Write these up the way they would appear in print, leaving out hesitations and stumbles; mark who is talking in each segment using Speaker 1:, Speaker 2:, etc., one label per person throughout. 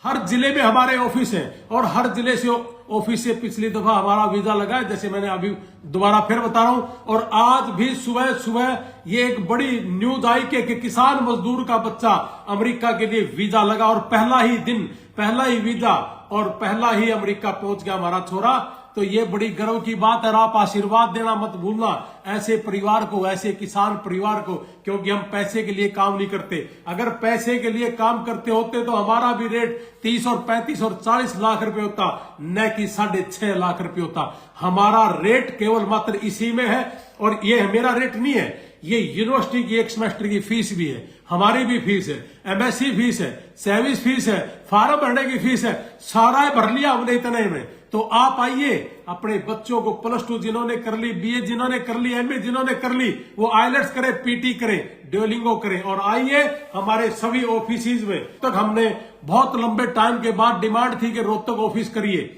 Speaker 1: हर जिले में हमारे ऑफिस है और हर जिले से ऑफिस से पिछली दफा हमारा वीजा लगा है, जैसे मैंने अभी दोबारा फिर बता रहा हूं। और आज भी सुबह सुबह ये एक बड़ी न्यूज आई कि किसान मजदूर का बच्चा अमेरिका के लिए वीजा लगा और पहला ही दिन पहला ही वीजा और पहला ही अमेरिका पहुंच गया हमारा छोरा। तो ये बड़ी गर्व की बात है। आप आशीर्वाद देना मत भूलना ऐसे परिवार को, ऐसे किसान परिवार को, क्योंकि हम पैसे के लिए काम नहीं करते। अगर पैसे के लिए काम करते होते तो हमारा भी रेट 30 और 35 और 40 लाख रुपए होता, न कि 6.5 लाख रुपए होता। हमारा रेट केवल मात्र इसी में है। और ये मेरा रेट नहीं है, ये यूनिवर्सिटी की एक सेमेस्टर की फीस भी है, हमारी भी फीस है, एमएससी फीस है, सर्विस फीस है, फार्म भरने की फीस है, सारा भर लिया हमने इतने में। तो आप आइए, अपने बच्चों को +2 जिन्होंने कर ली, बीए जिन्होंने कर ली, एमए जिन्होंने कर ली, वो आइलेट्स करे, पीटी करे, ड्यूलिंगो करे और आइए हमारे सभी ऑफिस में। तक हमने बहुत लंबे टाइम के बाद डिमांड थी कि रोहतक ऑफिस करिए,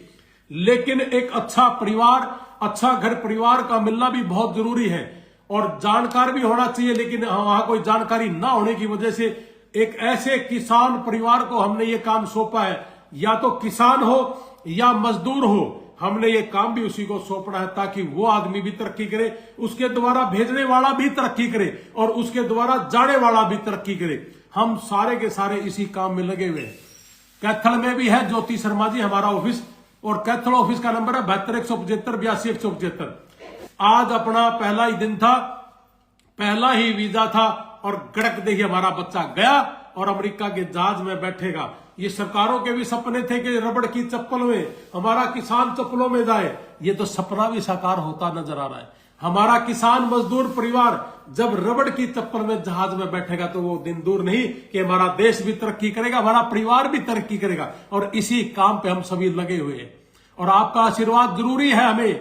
Speaker 1: लेकिन एक अच्छा परिवार, अच्छा घर परिवार का मिलना भी बहुत जरूरी है और जानकार भी होना चाहिए। लेकिन वहां कोई जानकारी ना होने की वजह से एक ऐसे किसान परिवार को हमने ये काम सौंपा है, या तो किसान हो या मजदूर हो, हमने ये काम भी उसी को सौंपना है ताकि वो आदमी भी तरक्की करे, उसके द्वारा भेजने वाला भी तरक्की करे और उसके द्वारा जाने वाला भी तरक्की करे। हम सारे के सारे इसी काम में लगे हुए हैं। कैथल में भी है ज्योति शर्मा जी हमारा ऑफिस, और कैथल ऑफिस का नंबर है 72 175 82 175। आज अपना पहला ही दिन था, पहला ही वीजा था और गड़क देखिए हमारा बच्चा गया और अमेरिका के जहाज में बैठेगा। ये सरकारों के भी सपने थे कि रबड़ की चप्पल में हमारा किसान चप्पलों में जाए, ये तो सपना भी साकार होता नजर आ रहा है। हमारा किसान मजदूर परिवार जब रबड़ की चप्पल में जहाज में बैठेगा तो वो दिन दूर नहीं कि हमारा देश भी तरक्की करेगा, हमारा परिवार भी तरक्की करेगा। और इसी काम पे हम सभी लगे हुए हैं और आपका आशीर्वाद जरूरी है हमें।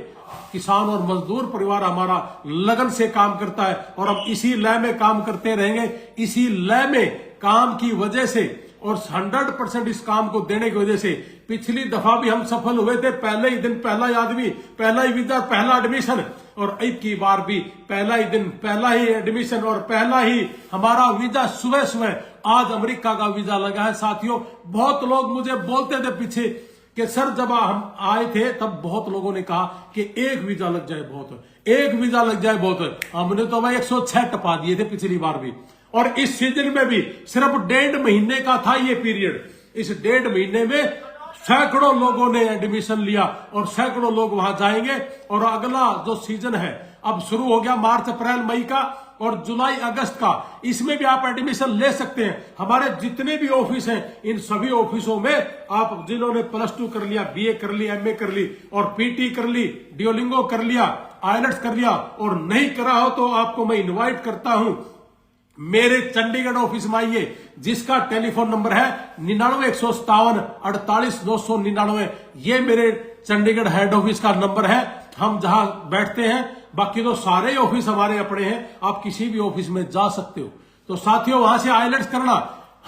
Speaker 1: किसान और मजदूर परिवार हमारा लगन से काम करता है और हम इसी लय में काम करते रहेंगे। इसी लय में काम की वजह से और 100% इस काम को देने की वजह से पिछली दफा भी हम सफल हुए थे। पहले ही दिन पहला ही आदमी, पहला ही वीजा, पहला एडमिशन, और एक की बार भी पहला ही दिन पहला ही एडमिशन और पहला ही हमारा वीजा सुबह सुबह आज अमेरिका का वीजा लगा है। साथियों, बहुत लोग मुझे बोलते थे पीछे कि सर जब हम आए थे तब बहुत लोगों ने कहा कि एक वीजा लग जाए बहुत है, एक वीजा लग जाए बहुत है। हमने तो भाई 106 टपा दिए थे पिछली बार भी, और इस सीजन में भी सिर्फ 1.5 महीने का था ये पीरियड। इस 1.5 महीने में सैकड़ों लोगों ने एडमिशन लिया और सैकड़ों लोग वहां जाएंगे। और अगला जो सीजन है अब शुरू हो गया, मार्च अप्रैल मई का और जुलाई अगस्त का, इसमें भी आप एडमिशन ले सकते हैं। हमारे जितने भी ऑफिस हैं इन सभी ऑफिसों में आप जिन्होंने +2 कर लिया, बीए कर ली, एमए कर ली और पीटी कर ली, ड्यूलिंगो कर लिया, आइलेट्स कर लिया और नहीं करा हो तो आपको मैं इनवाइट करता हूं मेरे चंडीगढ़ ऑफिस में आइए, जिसका टेलीफोन नंबर है 99 157 48 299। ये मेरे चंडीगढ़ हेड ऑफिस का नंबर है, हम जहां बैठते हैं। बाकी तो सारे ऑफिस हमारे अपने हैं, आप किसी भी ऑफिस में जा सकते हो। तो साथियों, वहां से आइलेट्स करना।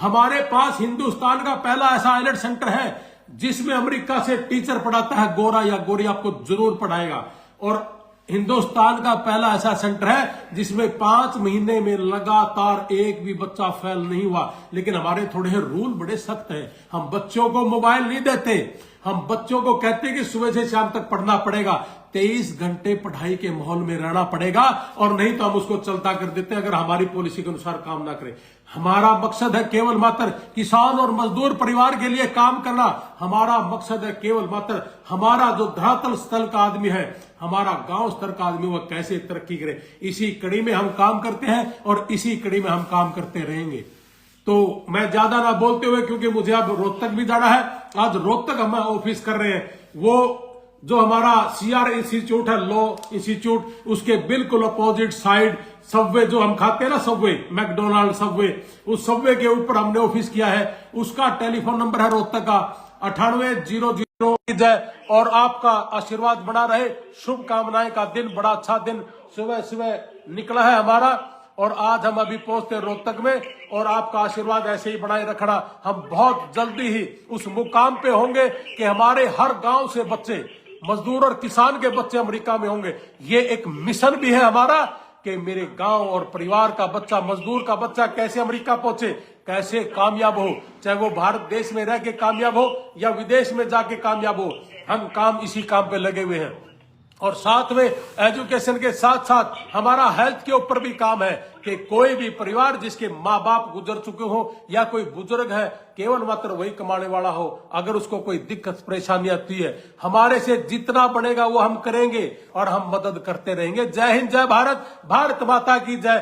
Speaker 1: हमारे पास हिंदुस्तान का पहला ऐसा आइलेट सेंटर है जिसमें अमेरिका से टीचर पढ़ाता है, गोरा या गोरी आपको जरूर पढ़ाएगा। और हिंदुस्तान का पहला ऐसा सेंटर है जिसमें 5 महीने में लगातार एक भी बच्चा फेल नहीं हुआ। लेकिन हमारे थोड़े रूल बड़े सख्त हैं। हम बच्चों को मोबाइल नहीं देते, हम बच्चों को कहते हैं कि सुबह से शाम तक पढ़ना पड़ेगा, 23 घंटे पढ़ाई के माहौल में रहना पड़ेगा, और नहीं तो हम उसको चलता कर देते हैं अगर हमारी पॉलिसी के अनुसार काम ना करे। हमारा मकसद है केवल मात्र किसान और मजदूर परिवार के लिए काम करना। हमारा मकसद है केवल मात्र हमारा जो धरातल स्तर का आदमी है, हमारा गांव स्तर का आदमी, वह कैसे तरक्की करे। इसी कड़ी में हम काम करते हैं और इसी कड़ी में हम काम करते रहेंगे। तो मैं ज्यादा ना बोलते हुए, क्योंकि मुझे अब रोहतक भी जाना है, आज रोहतक हम ऑफिस कर रहे हैं। वो जो हमारा CR इंस्टीट्यूट है, लॉ इंस्टीट्यूट, उसके बिल्कुल अपोजिट साइड सबवे जो हम खाते हैं ना, सबवे, मैकडोनाल्ड सबवे, उस सबवे के ऊपर हमने ऑफिस किया है। उसका टेलीफोन नंबर है रोहतक का 9800। और आपका आशीर्वाद बना रहे, शुभकामनाएं का दिन, बड़ा अच्छा दिन सुबह सुबह निकला है हमारा। और आज हम अभी पहुंचते रोहतक में, और आपका आशीर्वाद ऐसे ही बनाए रखना। हम बहुत जल्दी ही उस मुकाम पे होंगे कि हमारे हर गांव से बच्चे, मजदूर और किसान के बच्चे अमेरिका में होंगे। ये एक मिशन भी है हमारा कि मेरे गांव और परिवार का बच्चा, मजदूर का बच्चा कैसे अमेरिका पहुंचे, कैसे कामयाब हो, चाहे वो भारत देश में रह के कामयाब हो या विदेश में जाके कामयाब हो, हम काम इसी काम पे लगे हुए हैं। और साथ में एजुकेशन के साथ साथ हमारा हेल्थ के ऊपर भी काम है कि कोई भी परिवार जिसके माँ बाप गुजर चुके हो या कोई बुजुर्ग है, केवल मात्र वही कमाने वाला हो, अगर उसको कोई दिक्कत परेशानी आती है, हमारे से जितना बनेगा वो हम करेंगे और हम मदद करते रहेंगे। जय हिंद, जय भारत, भारत माता की जय।